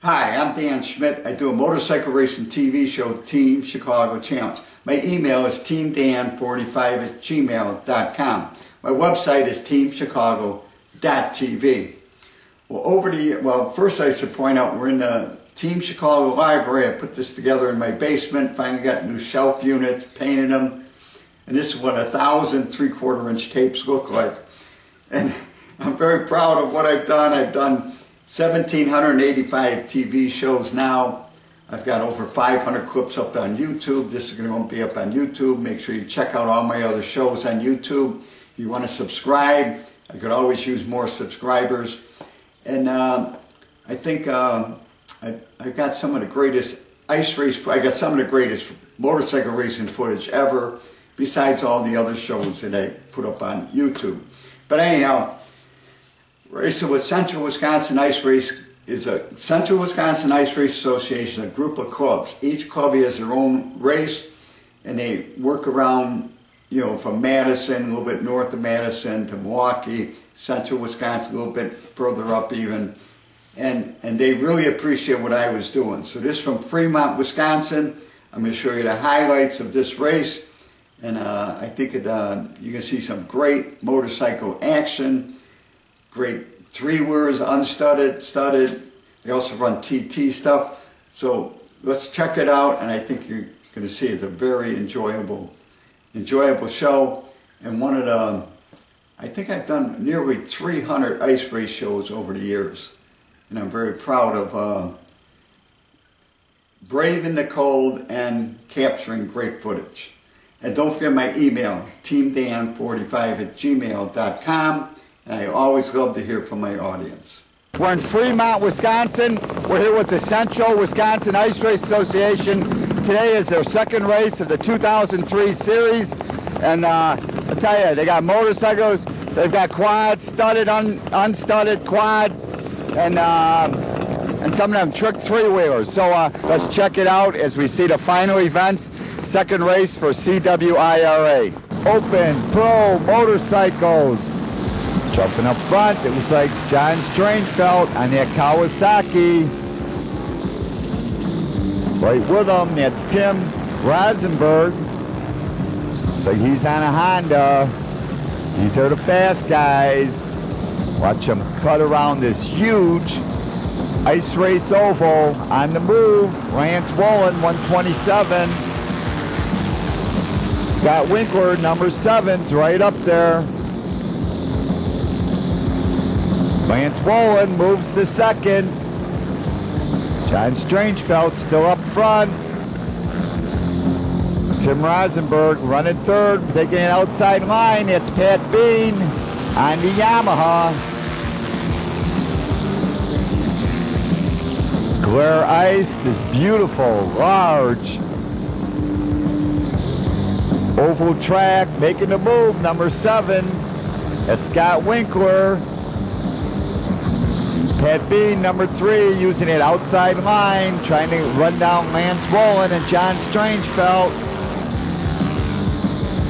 Hi, I'm Dan Schmitt. I do a motorcycle racing TV show, Team Chicago Challenge. My email is teamdan45@gmail.com. My website is teamchicago.tv. Well, first I should point out we're in the Team Chicago library. I put this together in my basement, finally got new shelf units, painted them. And this is what 1,000 3/4-inch tapes look like. And I'm very proud of what I've done. I've done 1,785 TV shows now. I've got over 500 clips up on YouTube. This is going to be up on YouTube. Make sure you check out all my other shows on YouTube. If you want to subscribe, I could always use more subscribers. And I think I've got some of the greatest I got some of the greatest motorcycle racing footage ever, besides all the other shows that I put up on YouTube. But anyhow, racing with Central Wisconsin Ice Race is a Central Wisconsin Ice Race Association, a group of clubs. Each club has their own race, and they work around, from Madison, a little bit north of Madison, to Milwaukee, Central Wisconsin, a little bit further up even. And they really appreciate what I was doing. So this from Fremont, Wisconsin. I'm going to show you the highlights of this race. And I think you can see some great motorcycle action. Great three-wheelers, unstudded, studded. They also run TT stuff. So let's check it out, and I think you're going to see it's a very enjoyable show. And one of the, I think I've done nearly 300 ice race shows over the years. And I'm very proud of braving the cold and capturing great footage. And don't forget my email, teamdan45@gmail.com. And I always love to hear from my audience. We're in Fremont, Wisconsin. We're here with the Central Wisconsin Ice Race Association. Today is their second race of the 2003 series. And I'll tell you, they got motorcycles, they've got quads, studded, unstudded quads, and some of them trick three-wheelers. So let's check it out as we see the final events. Second race for CWIRA. Open Pro Motorcycles. Jumping up front, it looks like John Strangefeld on that Kawasaki. Right with him, that's Tim Rosenberg. Looks like he's on a Honda. These are the fast guys. Watch them cut around this huge ice race oval. On the move, Lance Wolin, 127. Scott Winkler, number 7's right up there. Lance Wolin moves to second. John Strangefeld still up front. Tim Rosenberg running third, taking an outside line. It's Pat Bean on the Yamaha. Glare Ice, this beautiful, large oval track, making the move, number 7. That's Scott Winkler. Pat Bean, number 3, using it outside line, trying to run down Lance Wolin and John Strangefeld.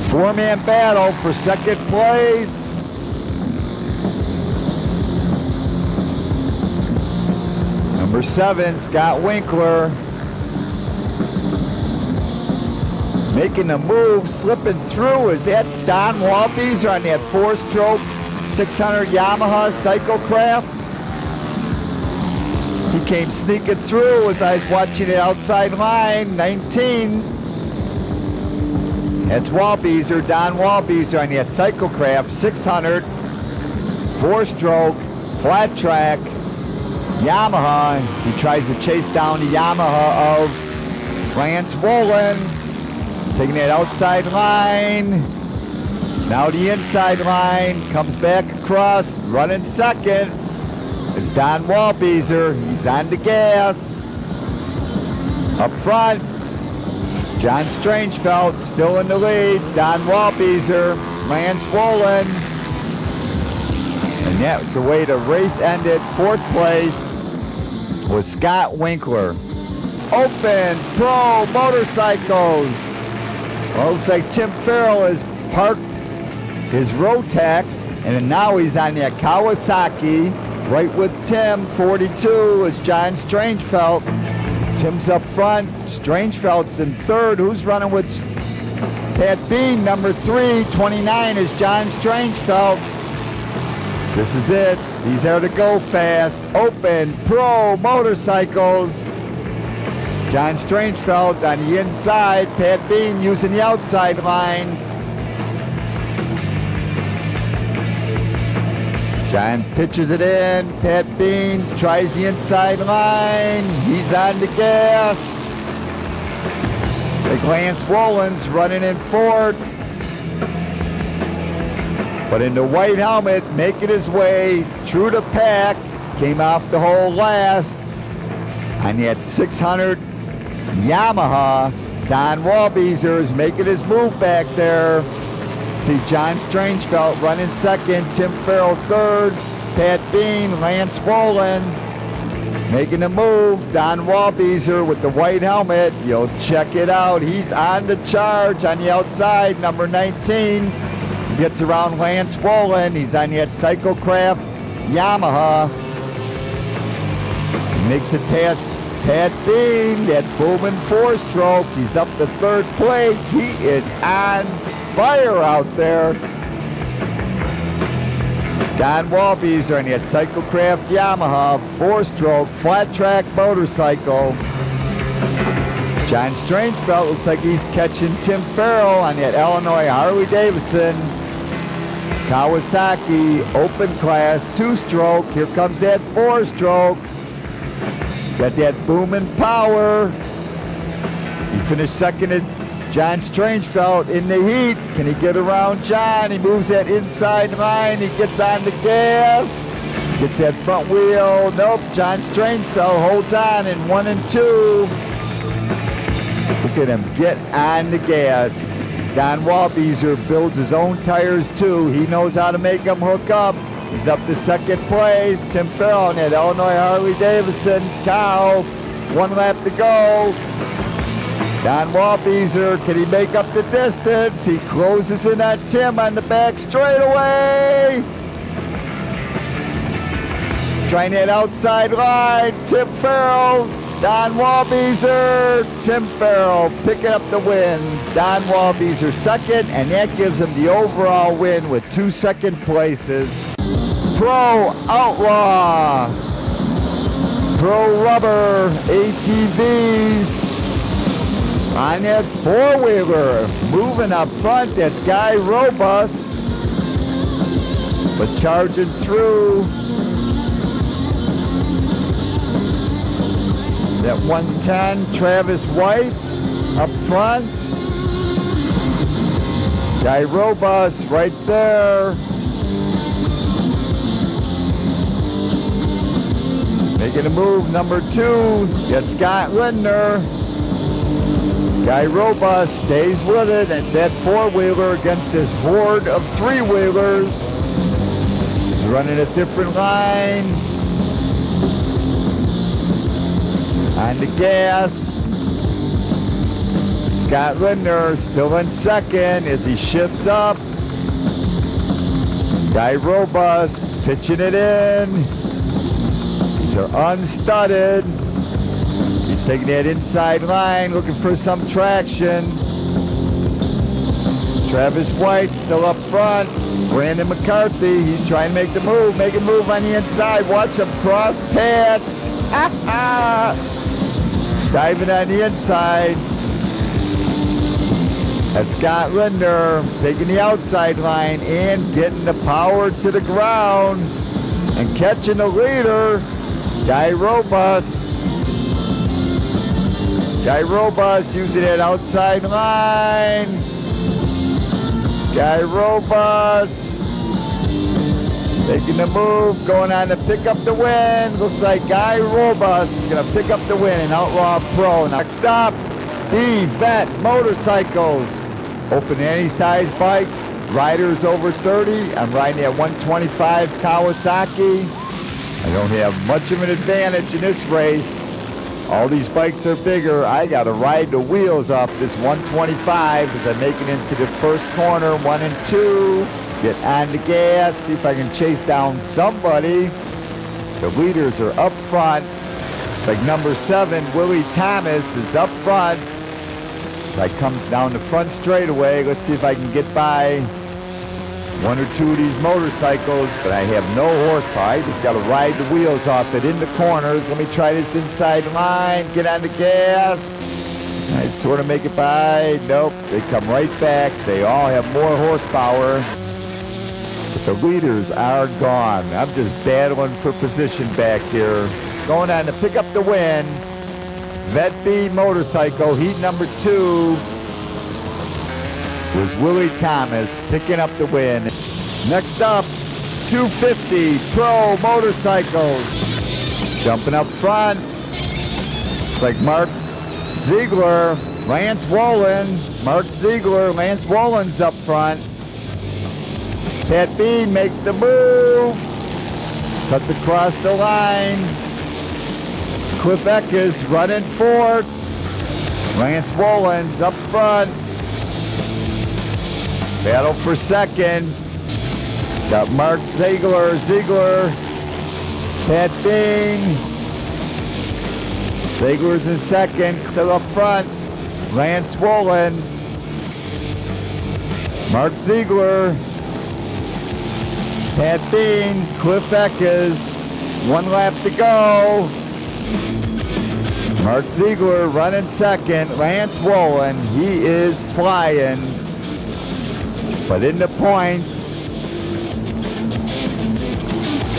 4-man battle for second place. Number 7, Scott Winkler. Making the move, slipping through. Is that Don Walthies on that 4-stroke 600 Yamaha Cyclocraft? He came sneaking through as I was watching it outside line, 19. That's Walbieser, Don Walbieser on that Cyclocraft 600, 4-stroke, flat track, Yamaha. He tries to chase down the Yamaha of Lance Wolin, taking that outside line. Now the inside line, comes back across, running second. It's Don Walbieser. He's on the gas. Up front, John Strangefeld still in the lead. Don Walbieser, Lance Wolin. And that's the way the race ended. 4th place was Scott Winkler. Open Pro Motorcycles. Well, it looks like Tim Farrell has parked his Rotax, and now he's on that Kawasaki. Right with Tim, 42, is John Strangefelt. Tim's up front. Strangefelt's in third. Who's running with Pat Bean? Number 3, 29, is John Strangefelt. This is it. These are the Go Fast Open Pro Motorcycles. John Strangefelt on the inside. Pat Bean using the outside line. John pitches it in. Pat Bean tries the inside line. He's on the gas. Big Lance Wolins running in fourth. But in the white helmet, making his way through the pack. Came off the hole last. On that 600 Yamaha. Don Wallbeazer is making his move back there. See John Strangefelt running second, Tim Farrell third, Pat Bean, Lance Wolin making the move. Don Wallbeazer with the white helmet. You'll check it out. He's on the charge on the outside, number 19. He gets around Lance Wolin. He's on that Cyclecraft Yamaha. He makes it past Pat Bean, that booming 4-stroke. He's up to third place. He is on fire out there. Don Wallbeazer on that Cyclecraft Yamaha 4-stroke flat track motorcycle. John Strangefelt looks like he's catching Tim Farrell on that Illinois Harley Davidson Kawasaki open class 2-stroke. Here comes that 4-stroke. He's got that booming power. He finished second at John Strangefelt in the heat. Can he get around John? He moves that inside line. He gets on the gas. Gets that front wheel. Nope. John Strangefelt holds on in 1 and 2. Look at him get on the gas. Don Wallbeazer builds his own tires too. He knows how to make them hook up. He's up to second place. Tim Farrell in that Illinois Harley Davidson cow. 1 lap to go. Don Wallbeazer, can he make up the distance? He closes in on Tim on the back straightaway. Trying that outside line. Tim Farrell, Don Wallbeazer, Tim Farrell picking up the win. Don Wallbeazer second, and that gives him the overall win with 2 second places. Pro Outlaw, Pro Rubber ATVs. On that 4-wheeler, moving up front, that's Guy Robust, but charging through. That 110, Travis White up front. Guy Robust right there. Making a move, number 2, that's Scott Lindner. Guy Robust stays with it, and that 4-wheeler against this horde of 3-wheelers. He's running a different line. On the gas. Scott Lindner still in second as he shifts up. Guy Robust pitching it in. These are unstudded. He's taking that inside line, looking for some traction. Travis White still up front. Brandon McCarthy, he's trying to make the move, make a move on the inside. Watch him cross paths. Diving on the inside. That's Scott Lindner taking the outside line and getting the power to the ground and catching the leader, Guy Robust. Guy Robust using that outside line. Guy Robust making the move, going on to pick up the win. Looks like Guy Robust is going to pick up the win in Outlaw Pro. Next up, B-Vet Motorcycles. Open any size bikes, riders over 30. I'm riding that 125 Kawasaki. I don't have much of an advantage in this race. All these bikes are bigger. I got to ride the wheels off this 125 as I'm making into the first corner, 1 and 2. Get on the gas, see if I can chase down somebody. The leaders are up front. Like number 7, Willie Thomas is up front. I come down the front straightaway. Let's see if I can get by one or two of these motorcycles, but I have no horsepower. I just got to ride the wheels off it in the corners. Let me try this inside line. Get on the gas. I sort of make it by. Nope, they come right back. They all have more horsepower. But the leaders are gone. I'm just battling for position back here. Going on to pick up the win. Vet B Motorcycle, heat number 2, was Willie Thomas picking up the win. Next up, 250 Pro Motorcycles. Jumping up front, it's like Mark Ziegler, Lance Wolin. Mark Ziegler, Lance Wolin's up front. Pat Bean makes the move, cuts across the line. Cliff Eckes running fourth. Lance Wolin's up front. Battle for second. Got Mark Ziegler, Pat Bean. Ziegler's in second, still up front. Lance Wolin. Mark Ziegler. Pat Bean, Cliff Eckes. 1 lap to go. Mark Ziegler running second. Lance Wolin, he is flying. But in the points,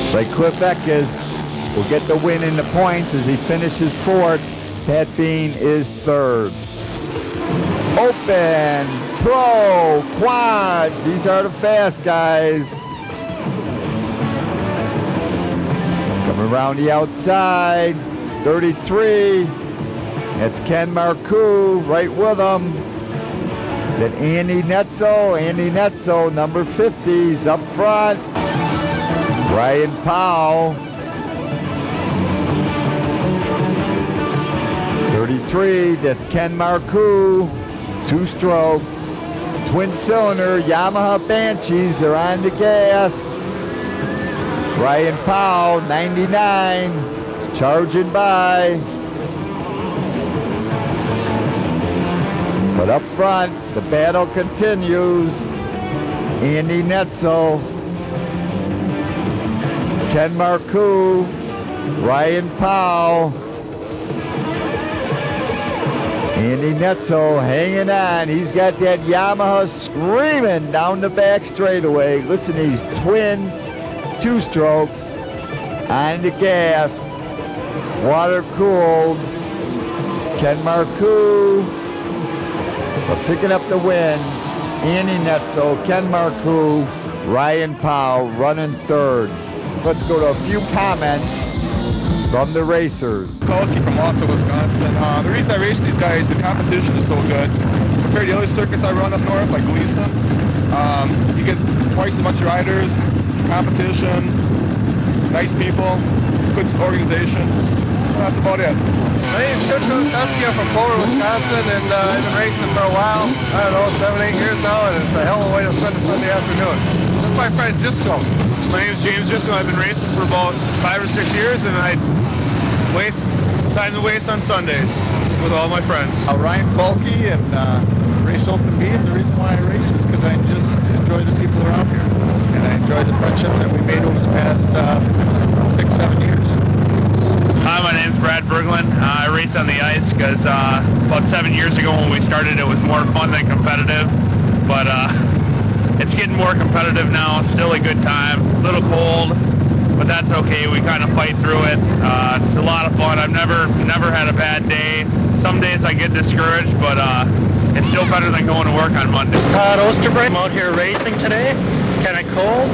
it's like Cliff Eckes will get the win in the points as he finishes fourth. Pat Bean is third. Open, Pro, Quads. These are the fast guys. Coming around the outside. 33, that's Ken Marcoux right with him. Then Andy Netzel, number 50's up front. Brian Powell. 33, that's Ken Marcoux, 2-stroke. Twin cylinder, Yamaha Banshees are on the gas. Brian Powell, 99. Charging by. But up front, the battle continues. Andy Netzel, Ken Marcoux, Ryan Powell. Andy Netzel hanging on. He's got that Yamaha screaming down the back straightaway. Listen, these twin 2-strokes on the gas. Water cooled. Ken Marcoux picking up the win. Andy Netzel, Ken Marcoux, Ryan Powell running third. Let's go to a few comments from the racers. Kowalski from Wausau, Wisconsin. The reason I race these guys, the competition is so good. Compared to other circuits I run up north, like Gleason, you get twice as much riders, competition, nice people, good organization. That's about it. My name is Schmitt from Boulder, Wisconsin, and I've been racing for a while. I don't know, 7, 8 years now, and it's a hell of a way to spend a Sunday afternoon. That's my friend Disco. My name is James Disco. I've been racing for about 5 or 6 years, and I waste time to waste on Sundays with all my friends. Ryan Falke, and race Open B, and the reason why I race is because I just enjoy the people around here, and I enjoy the friendships that we made over the past 6, 7 years. Hi, my name's Brad Berglund. I race on the ice because about 7 years ago when we started, it was more fun than competitive. But it's getting more competitive now. Still a good time. A little cold, but that's okay. We kind of fight through it. It's a lot of fun. I've never had a bad day. Some days I get discouraged, but it's still better than going to work on Monday. It's Todd Osterbreit. I'm out here racing today. It's kind of cold.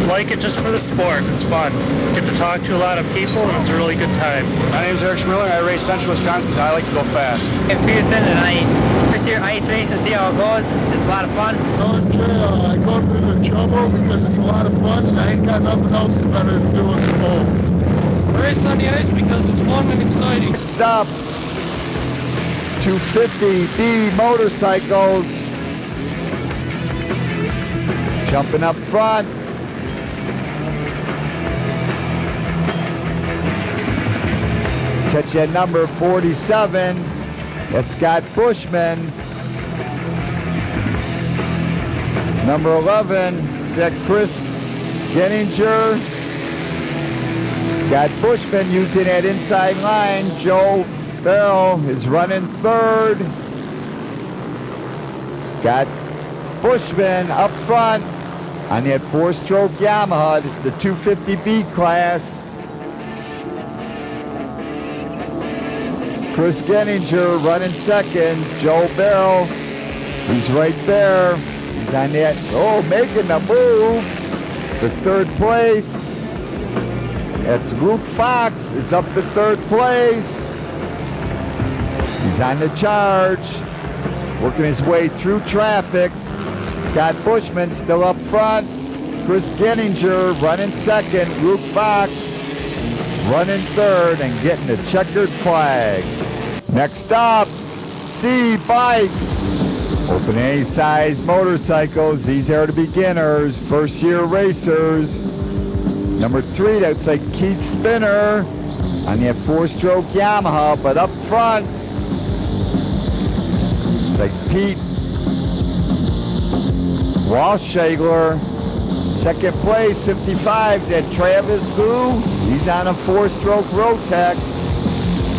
Like it just for the sport. It's fun. Get to talk to a lot of people, and it's a really good time. My name is Eric Schmiller. I race Central Wisconsin because I like to go fast. I'm Pearson, and I first year ice race and see how it goes. It's a lot of fun. I go through the trouble because it's a lot of fun, and I ain't got nothing else better to do in the cold. I race on the ice because it's fun and exciting. Stop. 250D motorcycles. Jumping up front. Catch that number 47. That's Scott Bushman. Number 11 is that Chris Genninger. Scott Bushman using that inside line. Joe Farrell is running third. Scott Bushman up front on that 4-stroke Yamaha. This is the 250B class. Chris Genninger running second. Joe Farrell, he's right there. He's on that, making a move for third place. That's Luke Fox is up to third place. He's on the charge, working his way through traffic. Scott Bushman still up front. Chris Genninger running second. Luke Fox running third and getting the checkered flag. Next up, C-Bike. Open A-size motorcycles. These are the beginners, first-year racers. Number 3, that's like Keith Spinner on that 4-stroke Yamaha, but up front, it's like Pete Walshagler. Second place, 55, that Travis Lou. He's on a 4-stroke Rotex.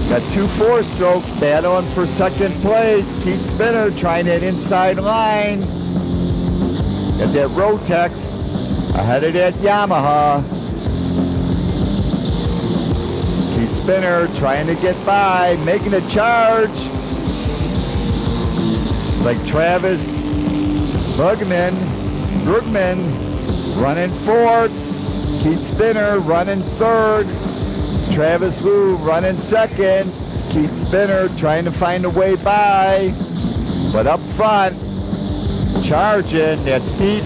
Got 2 4-strokes battling for second place. Keith Spinner trying that inside line. Got that Rotex ahead of that Yamaha. Keith Spinner trying to get by, making a charge. Like Travis Brugman running fourth. Keith Spinner running third. Travis Lou running second. Keith Spinner trying to find a way by. But up front, charging, that's Pete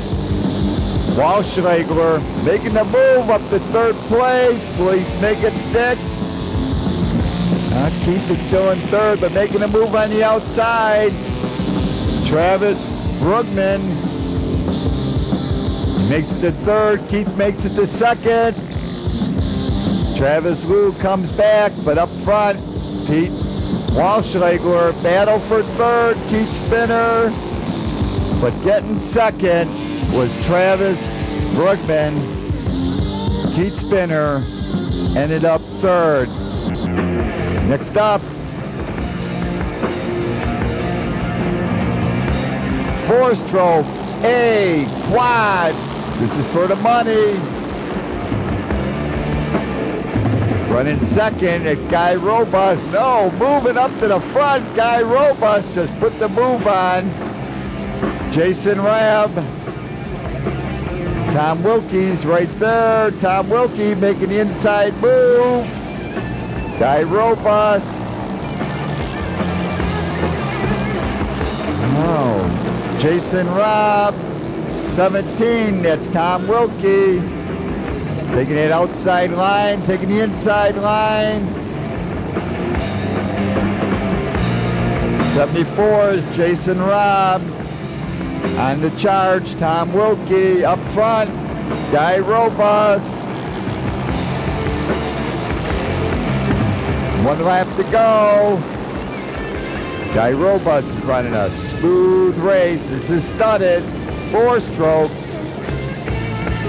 Walshagler making the move up to third place. Will he make it stick? Keith is still in third, but making a move on the outside. Travis Brugman makes it to third. Keith makes it to second. Travis Lou comes back, but up front, Pete Walshagler battle for third. Keith Spinner, but getting second was Travis Brugman. Keith Spinner ended up third. Next up, 4-stroke A quad. This is for the money. Running second at Guy Robust. No, moving up to the front. Guy Robust just put the move on. Jason Rabb. Tom Wilkie's right there. Tom Wilkie making the inside move. Guy Robust. Oh, Jason Rabb. 17, that's Tom Wilkie. Taking it outside line, taking the inside line. 74 is Jason Rabb. On the charge, Tom Wilkie. Up front, Guy Robust. 1 lap to go. Guy Robust is running a smooth race. This is studded, 4-stroke.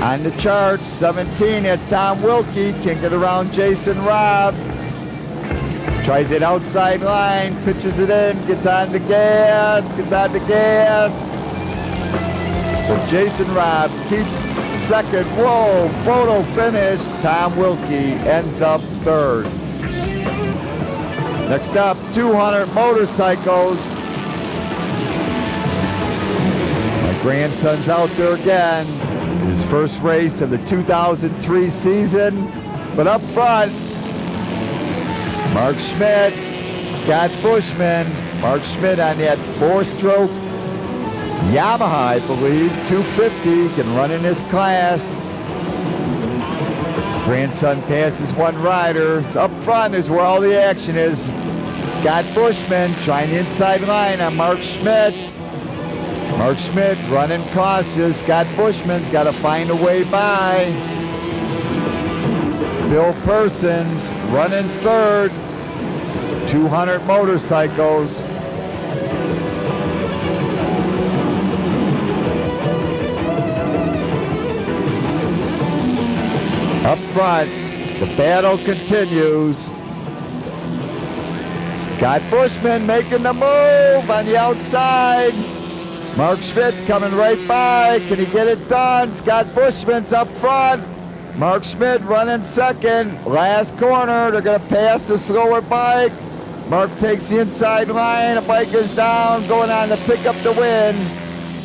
On the charge, 17, that's Tom Wilkie. Can't get around Jason Rabb. Tries it outside line, pitches it in, gets on the gas. So Jason Rabb keeps second. Whoa, photo finish. Tom Wilkie ends up third. Next up, 200 motorcycles. My grandson's out there again. His first race of the 2003 season. But up front, Mark Schmitt, Scott Bushman. Mark Schmitt on that 4-stroke Yamaha, I believe, 250, can run in this class. Grandson passes one rider. Up front is where all the action is. Scott Bushman trying the inside line on Mark Schmitt. Mark Schmitt running cautious. Scott Bushman's got to find a way by. Bill Persons running third. 200 motorcycles. Up front, the battle continues. Scott Bushman making the move on the outside. Mark Schmidt's coming right by. Can he get it done? Scott Bushman's up front. Mark Schmitt running second. Last corner, they're going to pass the slower bike. Mark takes the inside line. The bike is down, going on to pick up the win.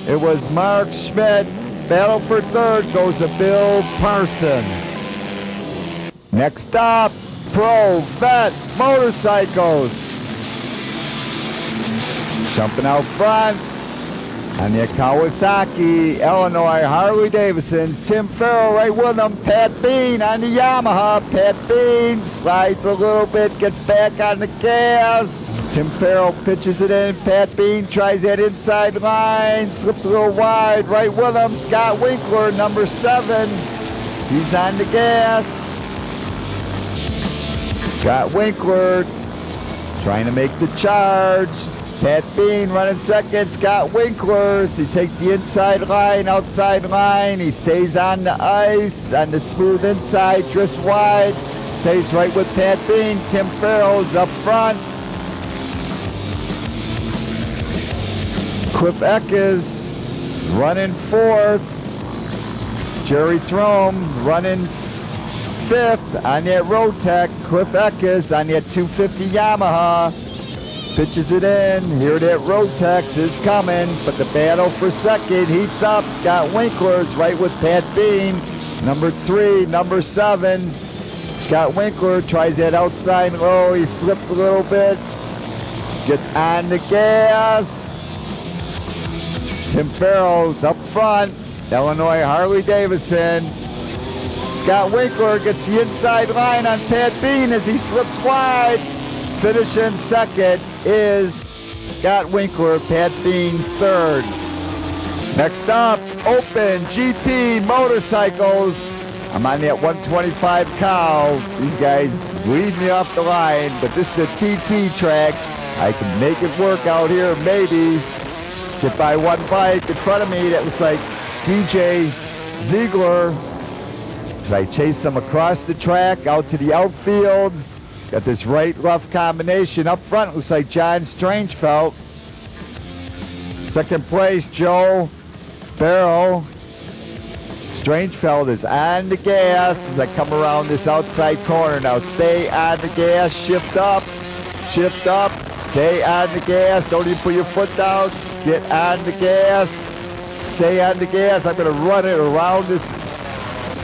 It was Mark Schmitt. Battle for third goes to Bill Parsons. Next up, Pro Vet Motorcycles. Jumping out front on the Kawasaki, Illinois, Harley Davidsons. Tim Farrell right with them. Pat Bean on the Yamaha. Pat Bean slides a little bit, gets back on the gas. Tim Farrell pitches it in. Pat Bean tries that inside line, slips a little wide. Right with him, Scott Winkler, number 7. He's on the gas. Scott Winkler trying to make the charge. Pat Bean running second. Scott Winkler. He takes the inside line, outside line. He stays on the ice, on the smooth inside, drifts wide. Stays right with Pat Bean. Tim Farrell's up front. Cliff Eckes running fourth. Jerry Throme running fifth on that Rotec. Cliff Eckes on that 250 Yamaha. Pitches it in. Here that Rotex is coming, but the battle for second heats up. Scott Winkler's right with Pat Bean. Number 3, number 7. Scott Winkler tries that outside low. He slips a little bit. Gets on the gas. Tim Farrell's up front. Illinois Harley Davidson. Scott Winkler gets the inside line on Pat Bean as he slips wide. Finishing second is Scott Winkler, Pat Bean third. Next up, Open GP Motorcycles. I'm on that 125 cow. These guys lead me off the line, but this is the TT track. I can make it work out here, maybe. Get by one bike in front of me that was like DJ Ziegler. As I chase them across the track, out to the outfield. Got this right-left combination. Up front, looks like John Strangefelt. Second place, Joe Barrow. Strangefelt is on the gas as I come around this outside corner. Now stay on the gas, shift up, stay on the gas. Don't even put your foot down. Get on the gas, stay on the gas. I'm going to run it around this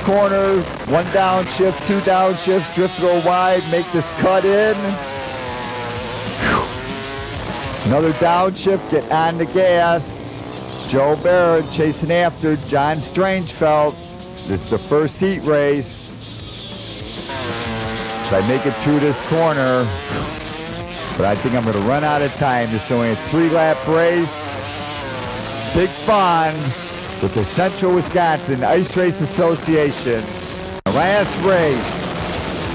corner, 1 downshift, 2 downshifts, drift a little wide, make this cut in. Another downshift, get on the gas. Joe Barrett chasing after John Strangefelt. This is the first heat race. As I make it through this corner, but I think I'm going to run out of time. This is only a 3-lap race. Big fun with the Central Wisconsin Ice Race Association. The last race,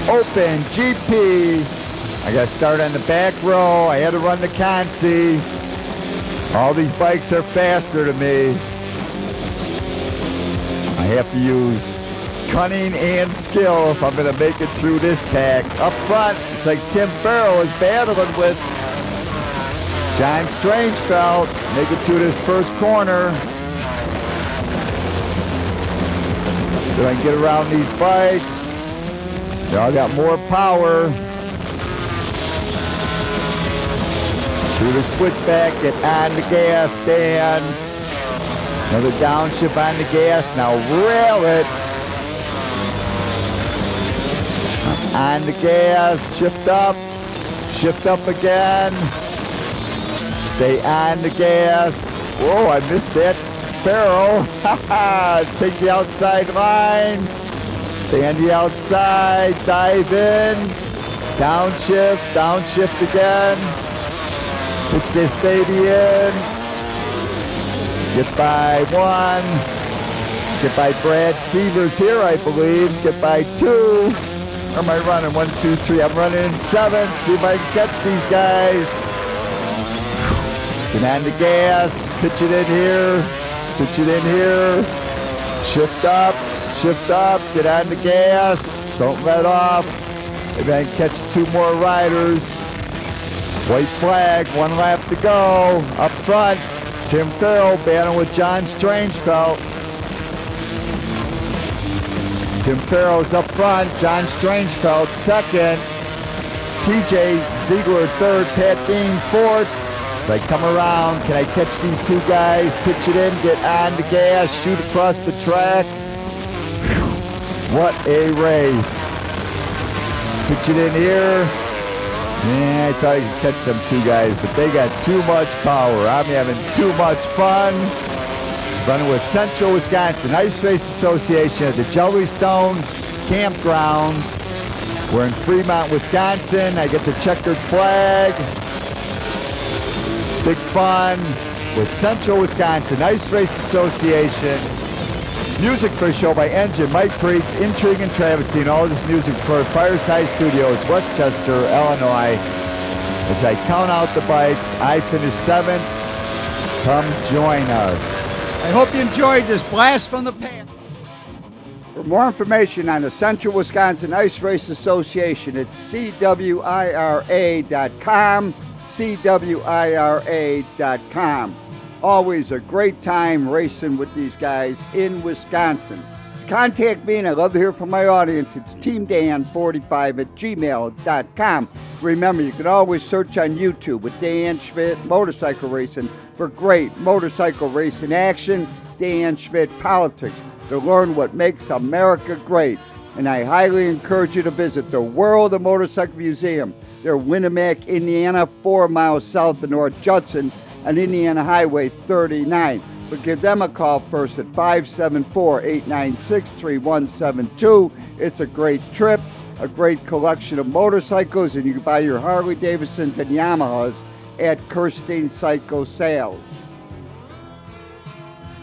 Open GP. I got to start on the back row. I had to run the Consi. All these bikes are faster than me. I have to use cunning and skill if I'm going to make it through this pack. Up front, it's like Tim Farrell is battling with John Strangefelt. Make it through this first corner. So I can get around these bikes. They all got more power. Through the switchback, get on the gas, Dan. Another downshift on the gas. Now rail it. On the gas, shift up again. Stay on the gas. Whoa, I missed that barrel. Take the outside line. Stay on the outside, dive in. Downshift again. Pitch this baby in. Get by 1. Get by Brad Severs here, I believe. Get by 2. Or am I running? 1, 2, 3. I'm running in 7. See if I can catch these guys. Get on the gas. Pitch it in here. Pitch it in here. Shift up. Shift up. Get on the gas. Don't let off. Maybe I can catch 2 more riders. White flag. 1 lap to go. Up front, Tim Farrell battling with John Strangefelt. Tim Farrell's up front. John Strangefelt second. TJ Ziegler third. Pat Dean fourth. If I come around, can I catch these 2 guys? Pitch it in, get on the gas, shoot across the track. What a race. Pitch it in here. Yeah, I thought I could catch them 2 guys, but they got too much power. I'm having too much fun. Running with Central Wisconsin Ice Race Association at the Jellystone Campgrounds. We're in Fremont, Wisconsin. I get the checkered flag. Big fun with Central Wisconsin Ice Race Association. Music for a show by Engine, Mike Preetz, Intrigue and Travesty, and all this music for Fireside Studios, Westchester, Illinois. As I count out the bikes, I finish 7th. Come join us. I hope you enjoyed this blast from the past. For more information on the Central Wisconsin Ice Race Association, it's CWIRA.com, CWIRA.com. Always a great time racing with these guys in Wisconsin. Contact me, and I love to hear from my audience. It's teamdan45@gmail.com. Remember, you can always search on YouTube with Dan Schmitt Motorcycle Racing for great motorcycle racing action, Dan Schmitt Politics, to learn what makes America great. And I highly encourage you to visit the World of Motorcycle Museum. They're Winamac, Indiana, 4 miles south of North Judson on Indiana Highway 39. But give them a call first at 574-896-3172. It's a great trip, a great collection of motorcycles, and you can buy your Harley Davidsons and Yamahas at Kirstein Cycle Sales.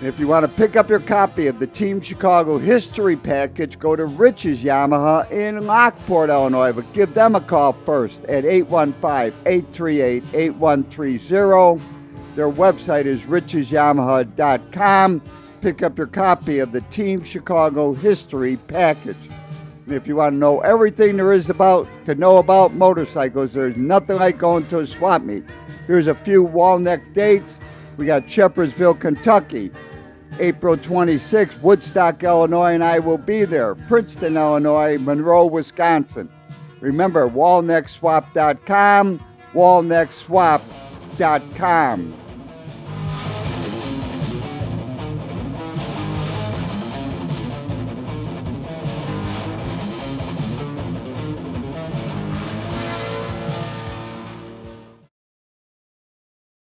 And if you want to pick up your copy of the Team Chicago History Package, go to Rich's Yamaha in Lockport, Illinois. But give them a call first at 815-838-8130. Their website is richesyamaha.com. Pick up your copy of the Team Chicago History Package. And if you want to know everything there is to know about motorcycles, there's nothing like going to a swap meet. Here's a few Walnut dates. We got Shepherdsville, Kentucky, April 26th, Woodstock, Illinois, and I will be there. Princeton, Illinois, Monroe, Wisconsin. Remember, walnutswap.com, walnutswap.com.